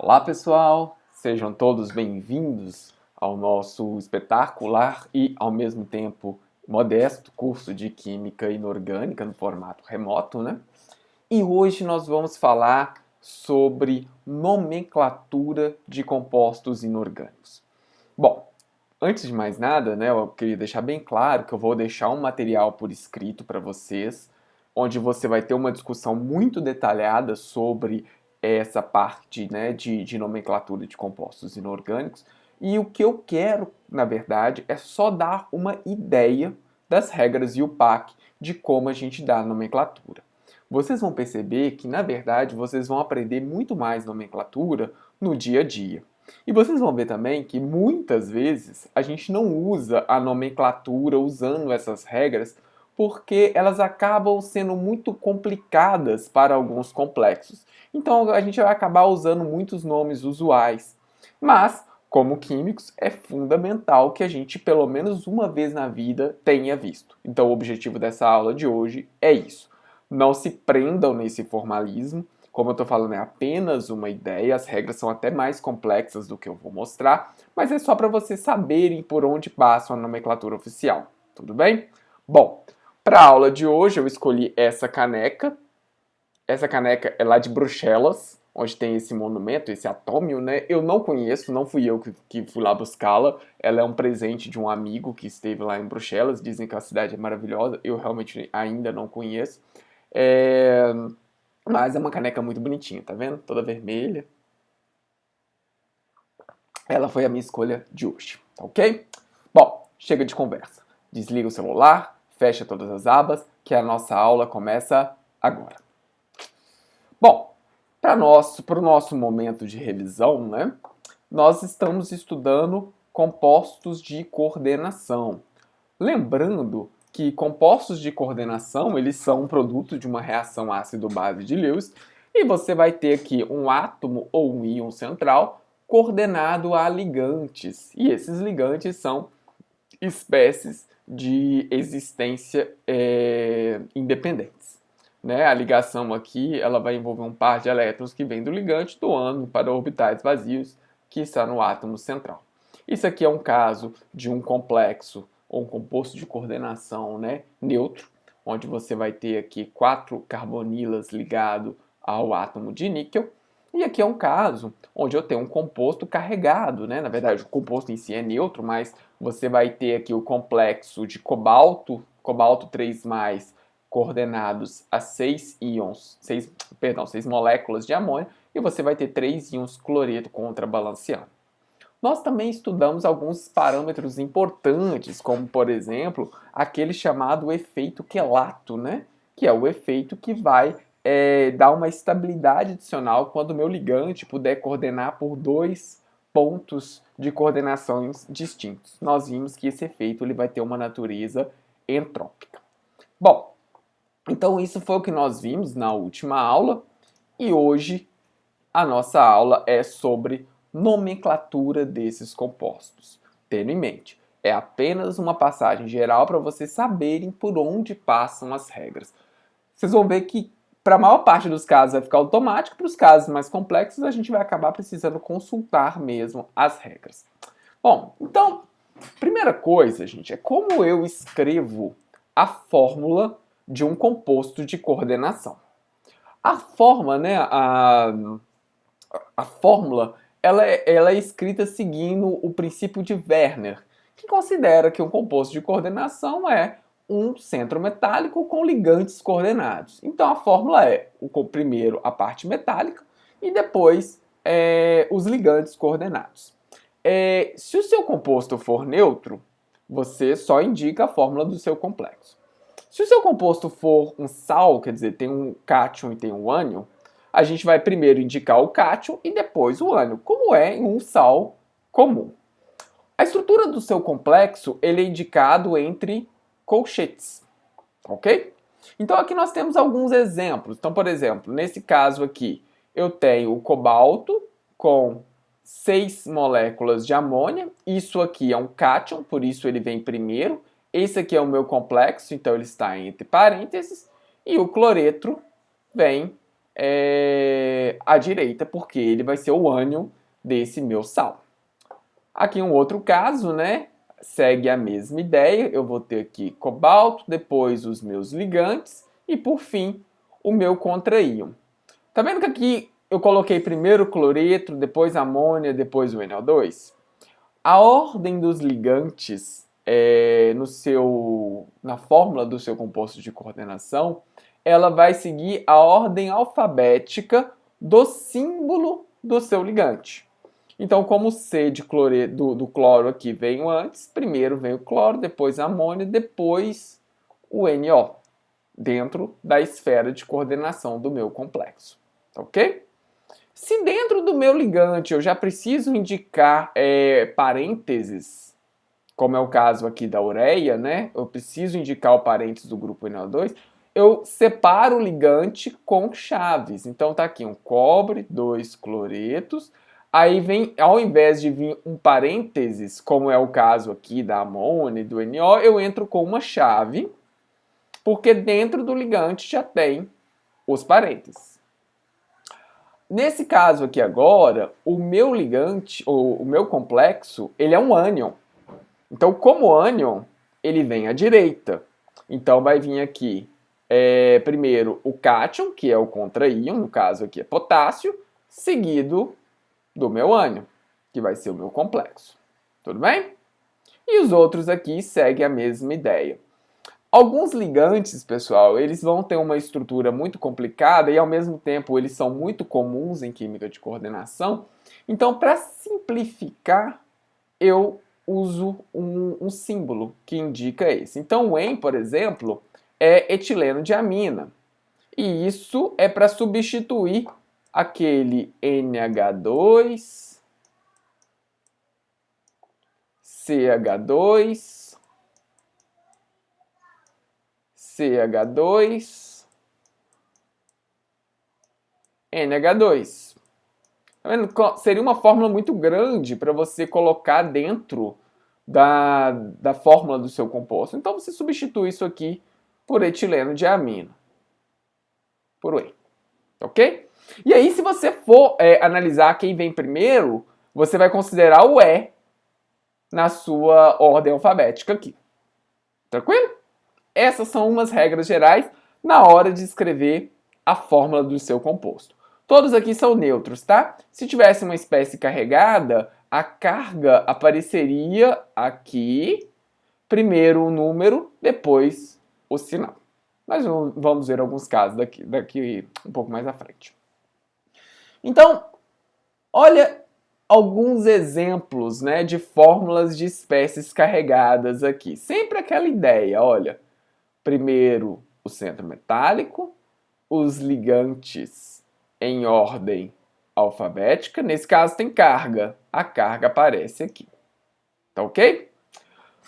Olá pessoal, sejam todos bem-vindos ao nosso espetacular e ao mesmo tempo modesto curso de Química Inorgânica no formato remoto, né? E hoje nós vamos falar sobre nomenclatura de compostos inorgânicos. Bom, antes de mais nada, né, eu queria deixar bem claro que eu vou deixar um material por escrito para vocês, onde você vai ter uma discussão muito detalhada sobre essa parte, né, de nomenclatura de compostos inorgânicos. E o que eu quero, na verdade, é só dar uma ideia das regras IUPAC de como a gente dá a nomenclatura. Vocês vão perceber que, na verdade, vocês vão aprender muito mais nomenclatura no dia a dia. E vocês vão ver também que muitas vezes a gente não usa a nomenclatura usando essas regras porque elas acabam sendo muito complicadas para alguns complexos. Então a gente vai acabar usando muitos nomes usuais. Mas, como químicos, é fundamental que a gente, pelo menos uma vez na vida, tenha visto. Então o objetivo dessa aula de hoje é isso. Não se prendam nesse formalismo. Como eu estou falando, é apenas uma ideia, as regras são até mais complexas do que eu vou mostrar, mas é só para vocês saberem por onde passa a nomenclatura oficial, tudo bem? Bom, para a aula de hoje eu escolhi essa caneca. Essa caneca é lá de Bruxelas, onde tem esse monumento, esse atômio, né? Eu não conheço, não fui eu que fui lá buscá-la. Ela é um presente de um amigo que esteve lá em Bruxelas. Dizem que a cidade é maravilhosa, eu realmente ainda não conheço. Mas é uma caneca muito bonitinha, tá vendo? Toda vermelha. Ela foi a minha escolha de hoje, tá ok? Bom, chega de conversa. Desliga o celular, fecha todas as abas, que a nossa aula começa agora. Bom, para o nosso momento de revisão, né? Nós estamos estudando compostos de coordenação. Lembrando que compostos de coordenação, eles são um produto de uma reação ácido-base de Lewis, e você vai ter aqui um átomo ou um íon central coordenado a ligantes. E esses ligantes são espécies de existência independentes. Né? A ligação aqui ela vai envolver um par de elétrons que vem do ligante doando para orbitais vazios que está no átomo central. Isso aqui é um caso de um complexo ou um composto de coordenação, né, neutro, onde você vai ter aqui 4 carbonilas ligado ao átomo de níquel. E aqui é um caso onde eu tenho um composto carregado, né? Na verdade, o composto em si é neutro, mas você vai ter aqui o complexo de cobalto, cobalto 3+, coordenados a 6 íons, 6 moléculas de amônio, e você vai ter 3 íons cloreto contrabalanceando. Nós também estudamos alguns parâmetros importantes, como, por exemplo, aquele chamado efeito quelato, né? Que é o efeito que vai dar uma estabilidade adicional quando o meu ligante puder coordenar por 2 pontos de coordenações distintos. Nós vimos que esse efeito ele vai ter uma natureza entrópica. Bom, então isso foi o que nós vimos na última aula, e hoje a nossa aula é sobre nomenclatura desses compostos. Tendo em mente, é apenas uma passagem geral para vocês saberem por onde passam as regras. Vocês vão ver que para a maior parte dos casos vai ficar automático, para os casos mais complexos a gente vai acabar precisando consultar mesmo as regras. Bom, então, primeira coisa, gente, é como eu escrevo a fórmula de um composto de coordenação. A forma, né, a fórmula ela é escrita seguindo o princípio de Werner, que considera que um composto de coordenação é um centro metálico com ligantes coordenados. Então a fórmula é primeiro a parte metálica e depois os ligantes coordenados. Se o seu composto for neutro, você só indica a fórmula do seu complexo. Se o seu composto for um sal, quer dizer, tem um cátion e tem um ânion, a gente vai primeiro indicar o cátion e depois o ânion, como é em um sal comum. A estrutura do seu complexo ele é indicado entre colchetes, ok? Então aqui nós temos alguns exemplos. Então, por exemplo, nesse caso aqui, eu tenho o cobalto com 6 moléculas de amônia. Isso aqui é um cátion, por isso ele vem primeiro. Esse aqui é o meu complexo, então ele está entre parênteses. E o cloreto vem à direita, porque ele vai ser o ânion desse meu sal. Aqui um outro caso, né? Segue a mesma ideia. Eu vou ter aqui cobalto, depois os meus ligantes e, por fim, o meu contraíon. Tá vendo que aqui eu coloquei primeiro o cloreto, depois a amônia, depois o NO2? A ordem dos ligantes na fórmula do seu composto de coordenação, ela vai seguir a ordem alfabética do símbolo do seu ligante. Então, como o C de do cloro aqui veio antes, primeiro vem o cloro, depois a amônia, depois o NO, dentro da esfera de coordenação do meu complexo. Ok? Se dentro do meu ligante eu já preciso indicar parênteses, como é o caso aqui da ureia, né? Eu preciso indicar o parênteses do grupo NO2, eu separo o ligante com chaves. Então tá aqui um cobre, 2 cloretos. Aí vem, ao invés de vir um parênteses, como é o caso aqui da amônia e do NO, eu entro com uma chave, porque dentro do ligante já tem os parênteses. Nesse caso aqui agora, o meu ligante, o meu complexo, ele é um ânion. Então, como ânion, ele vem à direita. Então, vai vir aqui, primeiro, o cátion, que é o contraíon, no caso aqui é potássio, seguido do meu ânion, que vai ser o meu complexo. Tudo bem? E os outros aqui seguem a mesma ideia. Alguns ligantes, pessoal, eles vão ter uma estrutura muito complicada e, ao mesmo tempo, eles são muito comuns em química de coordenação. Então, para simplificar, eu uso um símbolo que indica esse. Então, o EN, por exemplo, é etileno de amina. E isso é para substituir aquele NH2, CH2, CH2, NH2. Tá vendo? Seria uma fórmula muito grande para você colocar dentro da fórmula do seu composto. Então você substitui isso aqui por etileno de amina, por whey, ok? E aí, se você for analisar quem vem primeiro, você vai considerar o E na sua ordem alfabética aqui. Tranquilo? Essas são umas regras gerais na hora de escrever a fórmula do seu composto. Todos aqui são neutros, tá? Se tivesse uma espécie carregada, a carga apareceria aqui, primeiro o número, depois o sinal. Nós vamos ver alguns casos daqui um pouco mais à frente. Então, olha alguns exemplos, né, de fórmulas de espécies carregadas aqui. Sempre aquela ideia, olha. Primeiro o centro metálico, os ligantes em ordem alfabética. Nesse caso tem carga. A carga aparece aqui. Tá ok?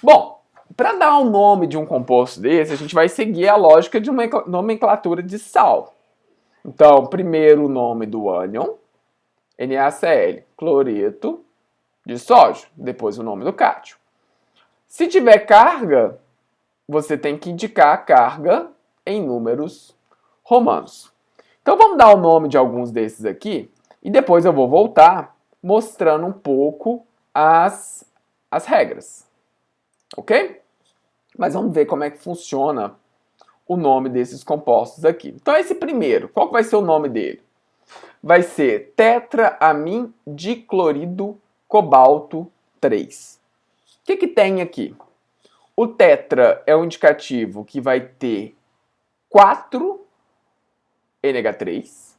Bom, para dar o nome de um composto desse, a gente vai seguir a lógica de uma nomenclatura de sal. Então, primeiro o nome do ânion, NaCl, cloreto de sódio. Depois o nome do cátion. Se tiver carga, você tem que indicar a carga em números romanos. Então vamos dar o nome de alguns desses aqui e depois eu vou voltar mostrando um pouco as regras. Ok? Mas vamos ver como é que funciona o nome desses compostos aqui. Então esse primeiro, qual que vai ser o nome dele? Vai ser tetramindiclorido cobalto 3. O que tem aqui? O tetra é um indicativo que vai ter 4 NH3.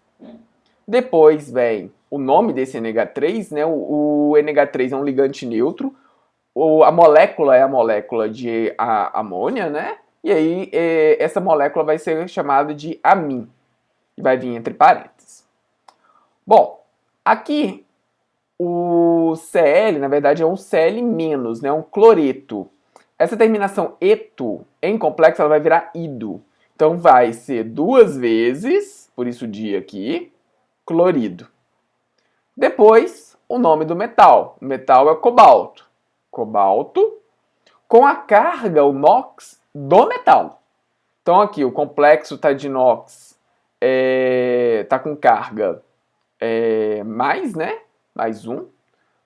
Depois vem o nome desse NH3, né? O NH3 é um ligante neutro. A molécula é a molécula de amônia, né? E aí essa molécula vai ser chamada de amin. E vai vir entre parênteses. Bom, aqui o Cl, na verdade, é um Cl-, né? Um cloreto. Essa terminação eto, em complexo, ela vai virar ido. Então, vai ser 2 vezes, por isso o dia aqui, clorido. Depois, o nome do metal. O metal é cobalto. Cobalto com a carga, o NOx, do metal. Então, aqui, o complexo está de NOx tá com carga mais, né? Mais 1.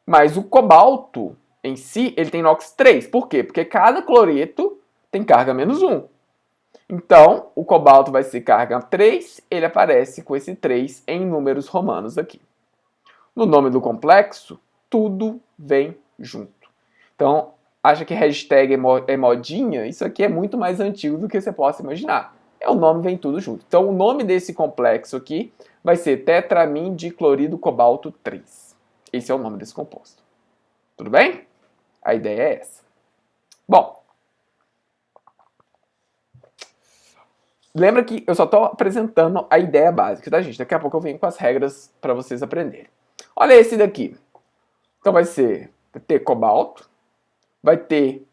Mas o cobalto em si, ele tem NOx 3. Por quê? Porque cada cloreto tem carga menos 1. Então, o cobalto vai ser carga 3, ele aparece com esse 3 em números romanos aqui. No nome do complexo, tudo vem junto. Então, acha que hashtag é modinha? Isso aqui é muito mais antigo do que você possa imaginar. O nome vem tudo junto. Então, o nome desse complexo aqui vai ser tetramin diclorido cobalto 3. Esse é o nome desse composto. Tudo bem? A ideia é essa. Bom, lembra que eu só estou apresentando a ideia básica, tá, gente? Daqui a pouco eu venho com as regras para vocês aprenderem. Olha esse daqui. Então vai ter cobalto, vai ter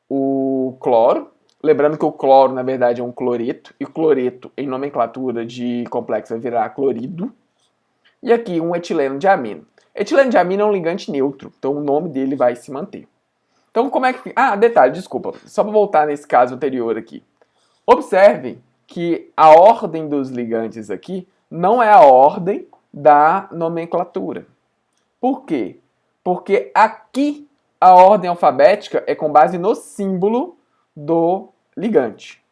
o cloro. Lembrando que o cloro, na verdade, é um cloreto. E o cloreto, em nomenclatura de complexo, vai virar clorido. E aqui um etileno de amino. Etileno de amino é um ligante neutro, então o nome dele vai se manter. Então como é que fica? Ah, detalhe, desculpa. Só para voltar nesse caso anterior aqui. Observem que a ordem dos ligantes aqui não é a ordem da nomenclatura. Por quê? Porque aqui a ordem alfabética é com base no símbolo do ligante.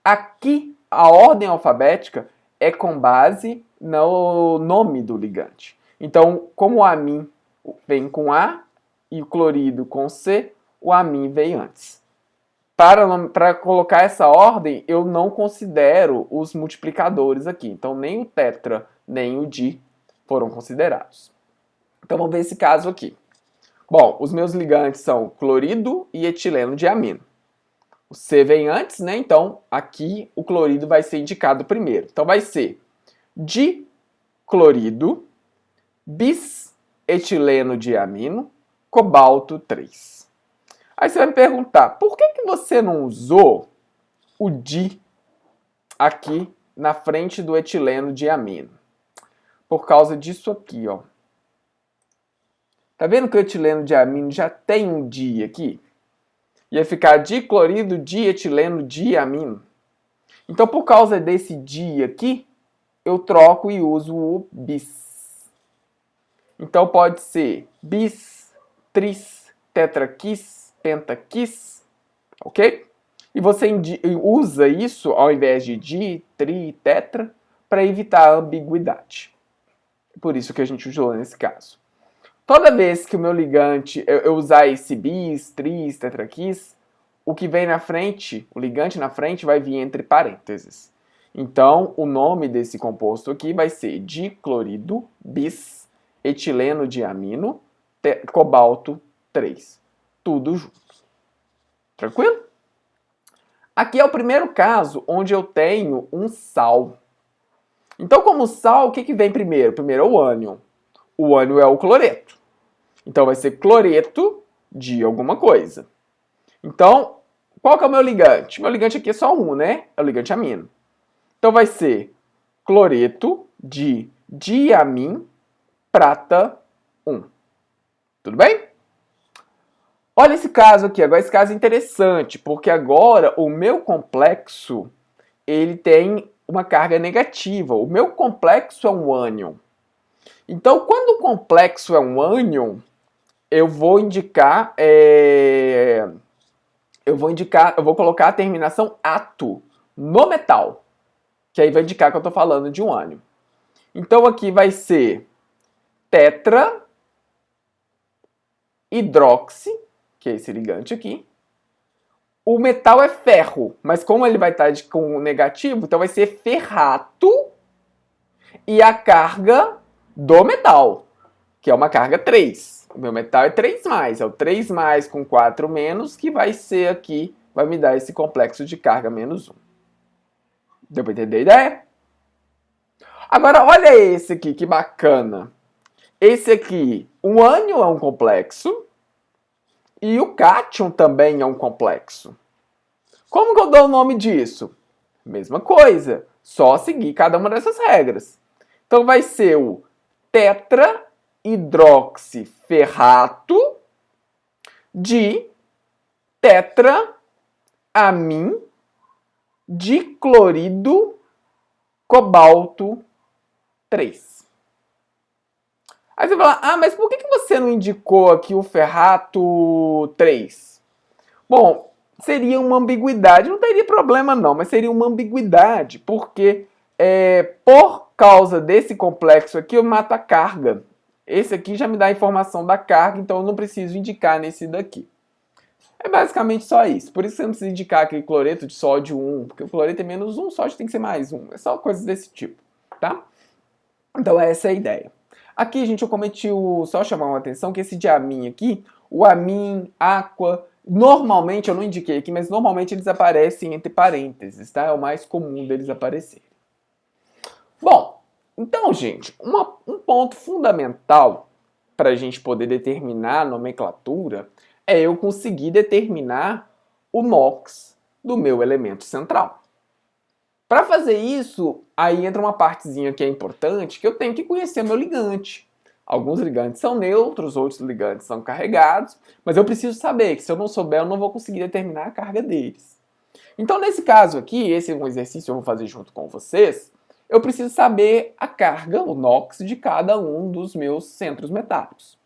Aqui a ordem alfabética é com base no nome do ligante. Então, como o amin vem com A e o clorido com C, o amin vem antes. Para colocar essa ordem, eu não considero os multiplicadores aqui. Então, nem o tetra, nem o di foram considerados. Então, vamos ver esse caso aqui. Bom, os meus ligantes são clorido e etileno de amino. O C vem antes, né? Então, aqui o clorido vai ser indicado primeiro. Então, vai ser diclorido bis etileno de amino, cobalto 3. Aí você vai me perguntar, por que você não usou o di aqui na frente do etileno de amino? Por causa disso aqui, ó. Tá vendo que o etileno de amino já tem um di aqui? Ia ficar diclorido dietileno de amino. Então, por causa desse di aqui, eu troco e uso o bis. Então, pode ser bis, tris, tetraquis, pentaquis, ok? E você usa isso, ao invés de di, tri, tetra, para evitar a ambiguidade. Por isso que a gente usou nesse caso. Toda vez que o meu ligante, eu usar esse bis, tris, tetraquis, o que vem na frente, o ligante na frente, vai vir entre parênteses. Então, o nome desse composto aqui vai ser diclorido bis etileno de amino cobalto 3. Tudo junto. Tranquilo? Aqui é o primeiro caso onde eu tenho um sal. Então, como sal, o que vem primeiro? Primeiro é o ânion. O ânion é o cloreto. Então, vai ser cloreto de alguma coisa. Então, qual que é o meu ligante? Meu ligante aqui é só um, né? É o ligante amino. Então, vai ser cloreto de diamin prata 1. Tudo bem? Olha esse caso aqui. Agora, esse caso é interessante, porque agora o meu complexo, ele tem uma carga negativa. O meu complexo é um ânion. Então, quando o complexo é um ânion, eu vou colocar a terminação ato no metal, que aí vai indicar que eu estou falando de um ânion. Então aqui vai ser tetra hidroxi, que é esse ligante aqui. O metal é ferro, mas como ele vai estar com negativo, então vai ser ferrato e a carga do metal, que é uma carga 3. O meu metal é 3+, é o 3+ com 4- que vai ser aqui, vai me dar esse complexo de carga -1. Deu para entender a ideia? Agora, olha esse aqui, que bacana. Esse aqui, o ânion é um complexo e o cátion também é um complexo. Como que eu dou o nome disso? Mesma coisa, só seguir cada uma dessas regras. Então vai ser o tetrahidroxiferrato de tetraamin diclorido cobalto 3. Aí você vai falar, mas por que você não indicou aqui o ferrato 3? Bom, seria uma ambiguidade, não teria problema não, mas seria uma ambiguidade, porque por causa desse complexo aqui eu mato a carga. Esse aqui já me dá a informação da carga, então eu não preciso indicar nesse daqui. É basicamente só isso. Por isso você não precisa indicar aquele cloreto de sódio 1, porque o cloreto é menos 1, o sódio tem que ser mais 1. É só coisas desse tipo, tá? Então essa é a ideia. Aqui, gente, eu cometi só chamar uma atenção que esse diamin aqui, o amin, aqua, normalmente, eu não indiquei aqui, mas normalmente eles aparecem entre parênteses, tá? É o mais comum deles aparecerem. Bom, então, gente, um ponto fundamental para a gente poder determinar a nomenclatura é eu conseguir determinar o NOx do meu elemento central. Para fazer isso, aí entra uma partezinha que é importante, que eu tenho que conhecer meu ligante. Alguns ligantes são neutros, outros ligantes são carregados, mas eu preciso saber que se eu não souber, eu não vou conseguir determinar a carga deles. Então, nesse caso aqui, esse é um exercício que eu vou fazer junto com vocês, eu preciso saber a carga, o NOx, de cada um dos meus centros metálicos.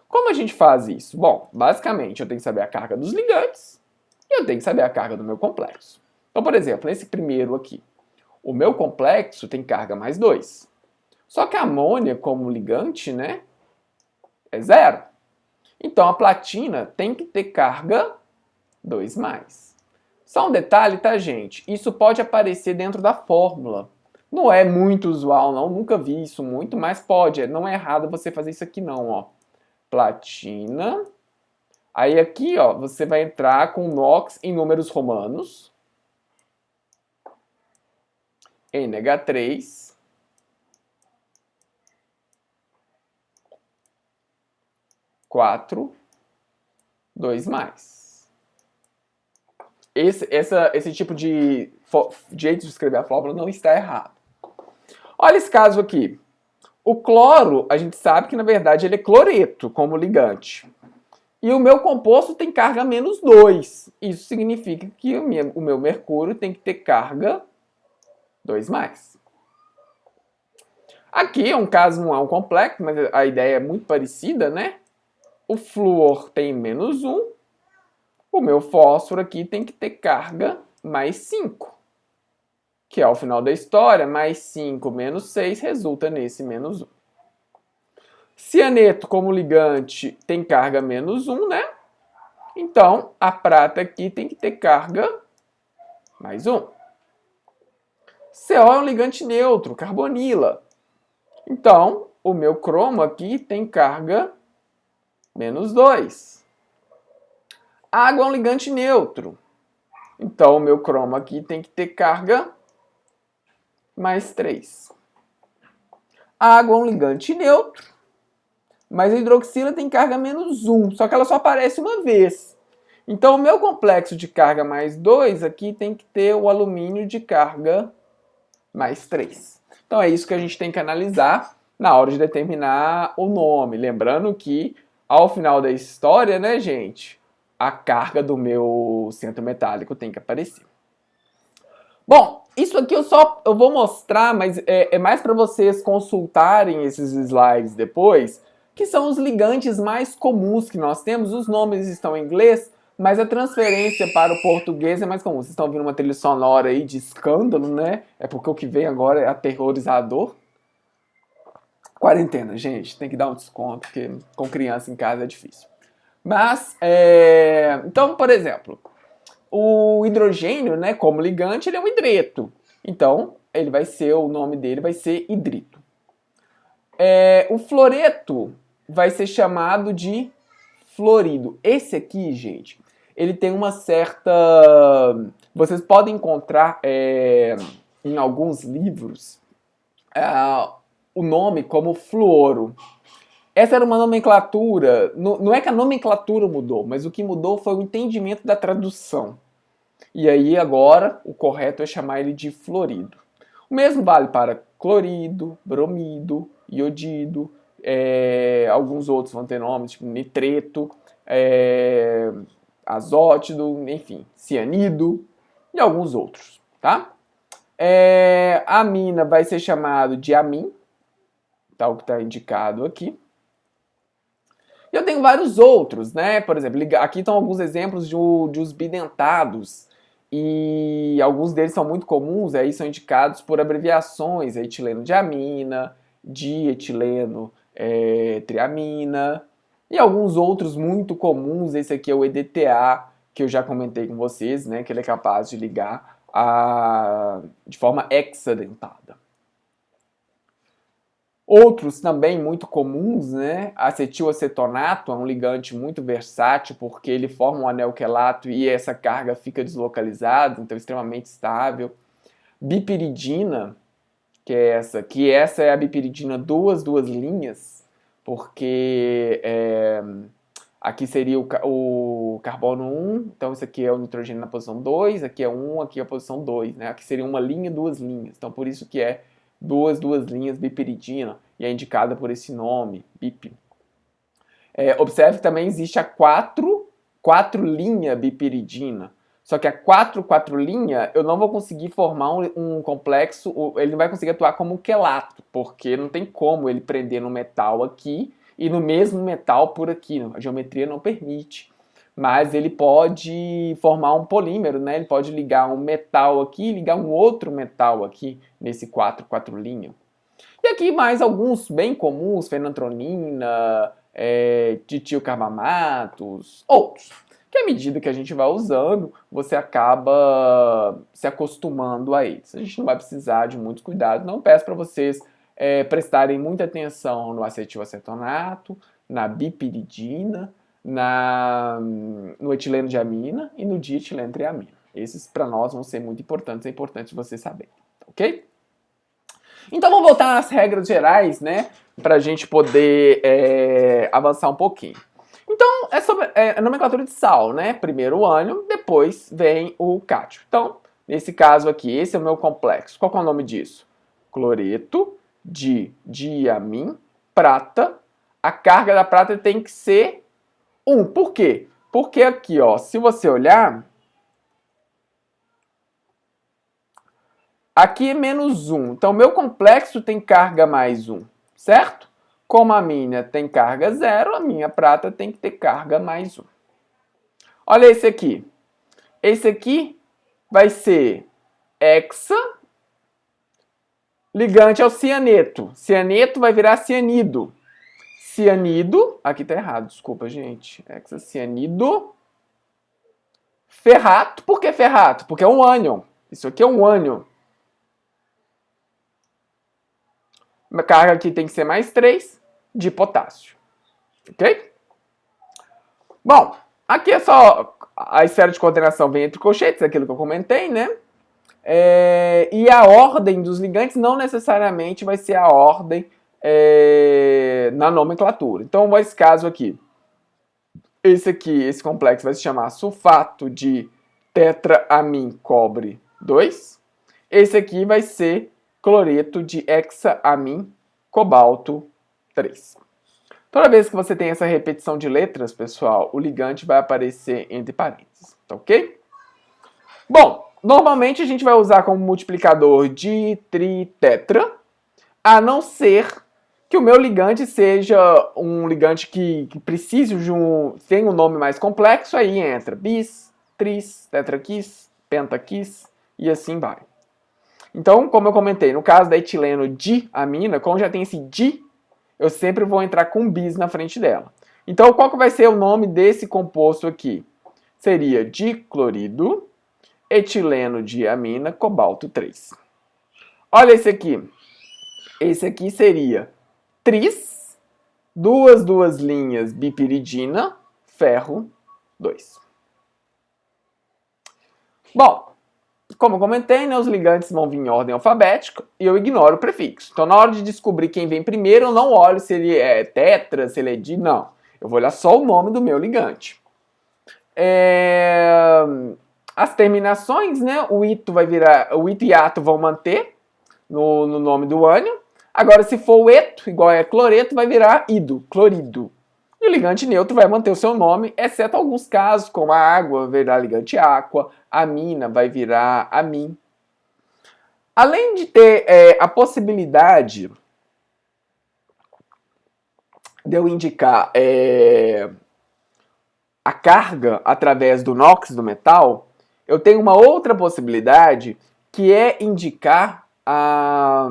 Como a gente faz isso? Bom, basicamente, eu tenho que saber a carga dos ligantes e eu tenho que saber a carga do meu complexo. Então, por exemplo, esse primeiro aqui, o meu complexo tem carga mais 2. Só que a amônia, como ligante, né, é 0. Então, a platina tem que ter carga 2+. Só um detalhe, tá, gente? Isso pode aparecer dentro da fórmula. Não é muito usual, não. Nunca vi isso muito, mas pode. Não é errado você fazer isso aqui, não, ó. Platina. Aí aqui, ó, você vai entrar com NOx em números romanos. NH3. Quatro, 2+. Esse tipo de jeito de escrever a fórmula não está errado. Olha esse caso aqui. O cloro, a gente sabe que na verdade ele é cloreto como ligante. E o meu composto tem carga menos 2. Isso significa que o meu mercúrio tem que ter carga 2+. Aqui é um caso, não é um complexo, mas a ideia é muito parecida, né? O flúor tem menos 1. O meu fósforo aqui tem que ter carga mais 5. Que ao final da história, mais 5 menos 6 resulta nesse menos 1. Cianeto, como ligante, tem carga menos 1, né? Então, a prata aqui tem que ter carga mais 1. CO é um ligante neutro, carbonila. Então, o meu cromo aqui tem carga menos 2. Água é um ligante neutro. Então, o meu cromo aqui tem que ter carga mais 3. Água é um ligante neutro, mas a hidroxila tem carga menos 1, só que ela só aparece uma vez. Então, o meu complexo de carga mais 2 aqui tem que ter o alumínio de carga mais 3. Então, é isso que a gente tem que analisar na hora de determinar o nome. Lembrando que, ao final da história, né, gente, a carga do meu centro metálico tem que aparecer. Bom, isso aqui eu vou mostrar, mas é mais para vocês consultarem esses slides depois, que são os ligantes mais comuns que nós temos. Os nomes estão em inglês, mas a transferência para o português é mais comum. Vocês estão ouvindo uma trilha sonora aí de escândalo, né? É porque o que vem agora é aterrorizador. Quarentena, gente, tem que dar um desconto, porque com criança em casa é difícil. Mas, então, por exemplo, o hidrogênio, né, como ligante, ele é um hidreto. Então, o nome dele vai ser hidrito. O fluoreto vai ser chamado de fluorido. Esse aqui, gente, ele tem uma certa... Vocês podem encontrar em alguns livros o nome como fluoro. Essa era uma nomenclatura, não é que a nomenclatura mudou, mas o que mudou foi o entendimento da tradução. E aí agora o correto é chamar ele de fluorido. O mesmo vale para clorido, bromido, iodido, alguns outros vão ter nomes, tipo nitreto, azótido, enfim, cianido e alguns outros, tá? Amina vai ser chamado de amin, tal que está indicado aqui. E eu tenho vários outros, né? Por exemplo, aqui estão alguns exemplos de os bidentados. E alguns deles são muito comuns, aí são indicados por abreviações, etileno de amina, dietileno triamina, e alguns outros muito comuns. Esse aqui é o EDTA, que eu já comentei com vocês, né? Que ele é capaz de ligar de forma hexadentada. Outros também muito comuns, né? Acetilacetonato é um ligante muito versátil porque ele forma um anel quelato e essa carga fica deslocalizada, então extremamente estável. Bipiridina, que essa é a bipiridina duas linhas, porque aqui seria o carbono 1, então isso aqui é o nitrogênio na posição 2, aqui é 1, aqui é a posição 2, né? Aqui seria uma linha, duas linhas, então por isso que é duas linhas bipiridina, e é indicada por esse nome, BIP. Observe que também existe a 4 linha bipiridina, só que a 4 linha eu não vou conseguir formar um complexo, ele não vai conseguir atuar como um quelato, porque não tem como ele prender no metal aqui e no mesmo metal por aqui, a geometria não permite. Mas ele pode formar um polímero, né? Ele pode ligar um metal aqui e ligar um outro metal aqui nesse 4 linha. E aqui mais alguns bem comuns, fenantronina, ditilcarbamatos, outros. Que à medida que a gente vai usando, você acaba se acostumando a eles. A gente não vai precisar de muitos cuidados. Não peço para vocês prestarem muita atenção no acetilacetonato, na bipiridina, no etileno de amina e no dietileno triamina. Esses para nós vão ser muito importantes, é importante você saber, ok? Então vamos voltar às regras gerais, né, para a gente poder avançar um pouquinho. Então é sobre a nomenclatura de sal, né? Primeiro o ânion, depois vem o cátio. Então, nesse caso aqui, esse é o meu complexo. Qual que é o nome disso? Cloreto de diamin, prata. A carga da prata tem que ser 1. Por quê? Porque aqui, ó, se você olhar, aqui é menos 1. Então, meu complexo tem carga mais 1, certo? Como a minha tem carga 0, a minha prata tem que ter carga mais 1. Olha esse aqui. Esse aqui vai ser hexa ligante ao cianeto. Cianeto vai virar cianido. Cianido, aqui tá errado, desculpa, gente. Hexacianido. Ferrato, por que ferrato? Porque é um ânion. Isso aqui é um ânion. A carga aqui tem que ser mais 3 de potássio. Ok? Bom, aqui é só a esfera de coordenação vem entre colchetes, aquilo que eu comentei, né? E a ordem dos ligantes não necessariamente vai ser a ordem na nomenclatura. Então, esse caso aqui, esse complexo vai se chamar sulfato de tetraamin cobre 2. Esse aqui vai ser cloreto de hexaamin cobalto 3. Toda vez que você tem essa repetição de letras, pessoal, o ligante vai aparecer entre parênteses, tá ok? Bom, normalmente a gente vai usar como multiplicador de tri-tetra, a não ser que o meu ligante seja um ligante que precise de tem um nome mais complexo, aí entra bis, tris, tetraquis, pentaquis e assim vai. Então, como eu comentei, no caso da etileno diamina, como já tem esse di, eu sempre vou entrar com bis na frente dela. Então, qual que vai ser o nome desse composto aqui? Seria diclorido, etileno diamina, cobalto 3. Olha esse aqui. Esse aqui seria tris, duas linhas bipiridina, ferro 2. Bom, como eu comentei, né, os ligantes vão vir em ordem alfabética e eu ignoro o prefixo. Então, na hora de descobrir quem vem primeiro, eu não olho se ele é tetra, se ele é di, não. Eu vou olhar só o nome do meu ligante. As terminações, né, o ito e ato vão manter no nome do ânion. Agora, se for o eto, igual é cloreto, vai virar ido, clorido. E o ligante neutro vai manter o seu nome, exceto alguns casos, como a água vai virar ligante aqua, a amina vai virar amin. Além de ter a possibilidade de eu indicar a carga através do NOx do metal, eu tenho uma outra possibilidade que é indicar a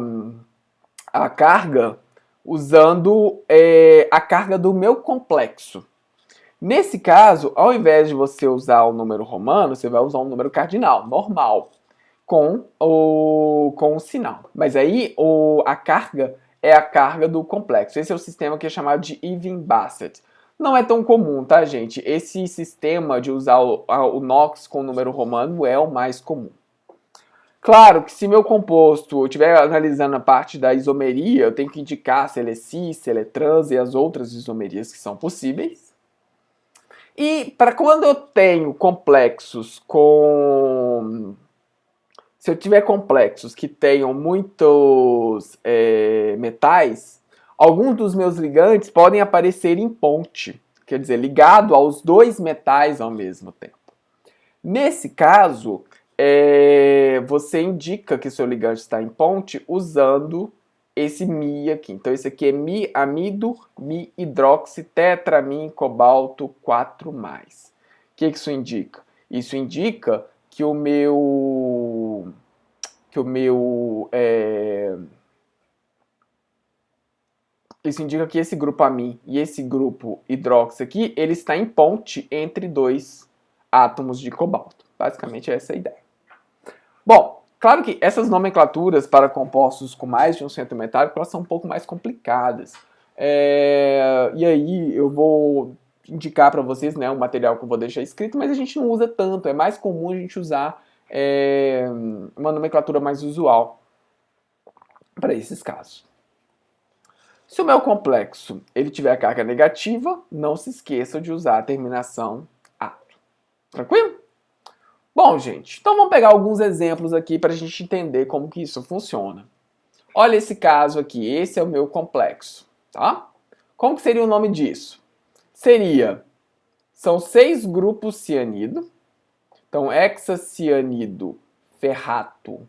carga usando a carga do meu complexo. Nesse caso, ao invés de você usar o número romano, você vai usar um número cardinal, normal, com o sinal. Mas aí a carga é a carga do complexo. Esse é o sistema que é chamado de Even-Bassett. Não é tão comum, tá, gente? Esse sistema de usar o NOx com o número romano é o mais comum. Claro que se meu composto, eu estiver analisando a parte da isomeria, eu tenho que indicar se ele é cis, se ele é trans e as outras isomerias que são possíveis. E para quando eu tenho complexos com... Se eu tiver complexos que tenham muitos metais, alguns dos meus ligantes podem aparecer em ponte, quer dizer, ligado aos dois metais ao mesmo tempo. Nesse caso, você indica que seu ligante está em ponte usando esse Mi aqui. Então, esse aqui é mi-amido, mi-hidroxi-tetramin, cobalto 4+. O que isso indica? Isso indica que isso indica que esse grupo amin e esse grupo hidroxi aqui, ele está em ponte entre dois átomos de cobalto. Basicamente essa é a ideia. Bom, claro que essas nomenclaturas para compostos com mais de um centro metálico, elas são um pouco mais complicadas. E aí eu vou indicar para vocês, né, um material que eu vou deixar escrito, mas a gente não usa tanto. É mais comum a gente usar uma nomenclatura mais usual para esses casos. Se o meu complexo ele tiver carga negativa, não se esqueça de usar a terminação ato. Tranquilo? Bom, gente, então vamos pegar alguns exemplos aqui para a gente entender como que isso funciona. Olha esse caso aqui, esse é o meu complexo, tá? Como que seria o nome disso? São 6 grupos cianido, então hexacianido ferrato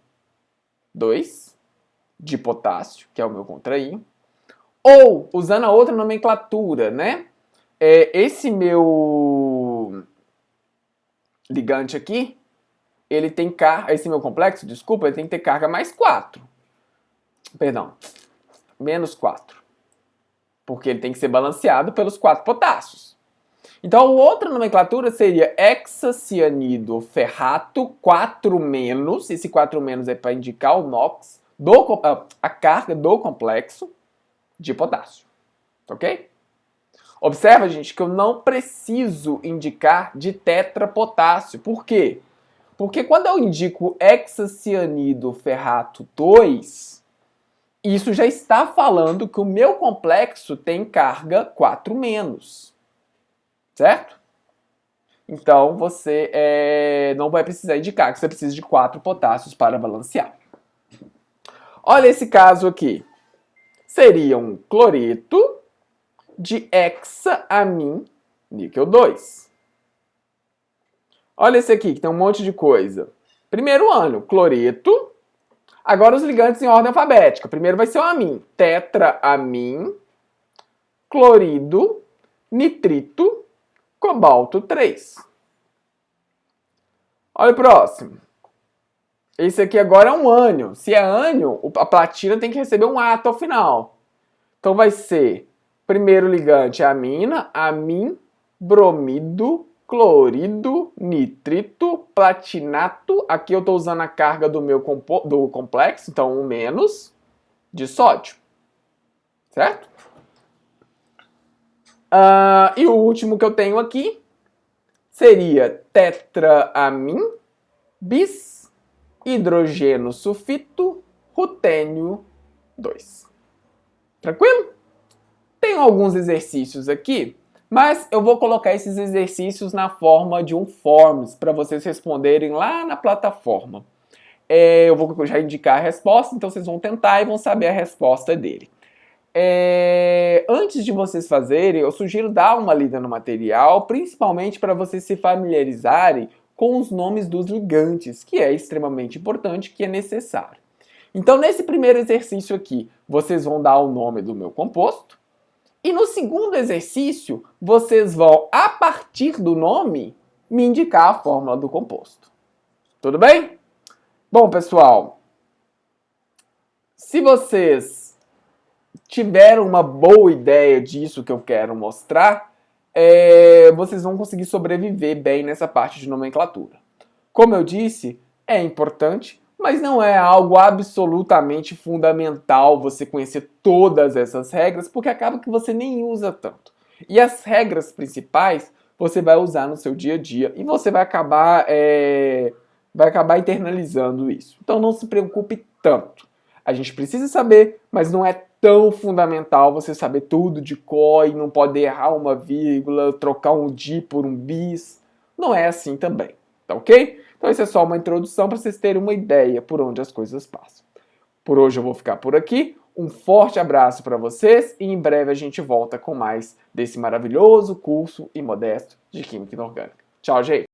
2, de potássio, que é o meu contraínho. Ou, usando a outra nomenclatura, né? Esse meu ligante aqui, ele tem carga, esse meu complexo, desculpa, ele tem que ter carga mais 4. Perdão, menos 4. Porque ele tem que ser balanceado pelos 4 potássios. Então, a outra nomenclatura seria hexacianido ferrato 4-. Esse 4- é para indicar o NOx, a carga do complexo de potássio. Ok? Observa, gente, que eu não preciso indicar de tetrapotássio. Por quê? Porque quando eu indico hexacianido ferrato 2, isso já está falando que o meu complexo tem carga 4-. Certo? Então, você não vai precisar indicar que você precisa de 4 potássios para balancear. Olha esse caso aqui. Seria um cloreto de hexaamin níquel 2. Olha esse aqui, que tem um monte de coisa. Primeiro ânion, cloreto. Agora os ligantes em ordem alfabética. Primeiro vai ser o amin. Tetraamin, clorido, nitrito, cobalto 3. Olha o próximo. Esse aqui agora é um ânion. Se é ânion, a platina tem que receber um átomo ao final. Então vai ser, primeiro ligante, amina, amin, bromido, clorido, nitrito, platinato. Aqui eu estou usando a carga do meu do complexo, então 1- de sódio. Certo? E o último que eu tenho aqui seria tetraamin, bis, hidrogênio sulfito, rutênio 2. Tranquilo? Tenho alguns exercícios aqui, mas eu vou colocar esses exercícios na forma de um forms para vocês responderem lá na plataforma. Eu vou já indicar a resposta, então vocês vão tentar e vão saber a resposta dele. Antes de vocês fazerem, eu sugiro dar uma lida no material, principalmente para vocês se familiarizarem com os nomes dos ligantes, que é extremamente importante, que é necessário. Então, nesse primeiro exercício aqui, vocês vão dar o nome do meu composto. E no segundo exercício, vocês vão, a partir do nome, me indicar a fórmula do composto. Tudo bem? Bom, pessoal, se vocês tiveram uma boa ideia disso que eu quero mostrar, vocês vão conseguir sobreviver bem nessa parte de nomenclatura. Como eu disse, é importante, mas não é algo absolutamente fundamental você conhecer todas essas regras, porque acaba que você nem usa tanto. E as regras principais você vai usar no seu dia a dia e você vai acabar internalizando isso. Então não se preocupe tanto. A gente precisa saber, mas não é tão fundamental você saber tudo de cor e não pode errar uma vírgula, trocar um di por um bis. Não é assim também, tá ok? Então isso é só uma introdução para vocês terem uma ideia por onde as coisas passam. Por hoje eu vou ficar por aqui. Um forte abraço para vocês e em breve a gente volta com mais desse maravilhoso curso e modesto de Química Inorgânica. Tchau, gente!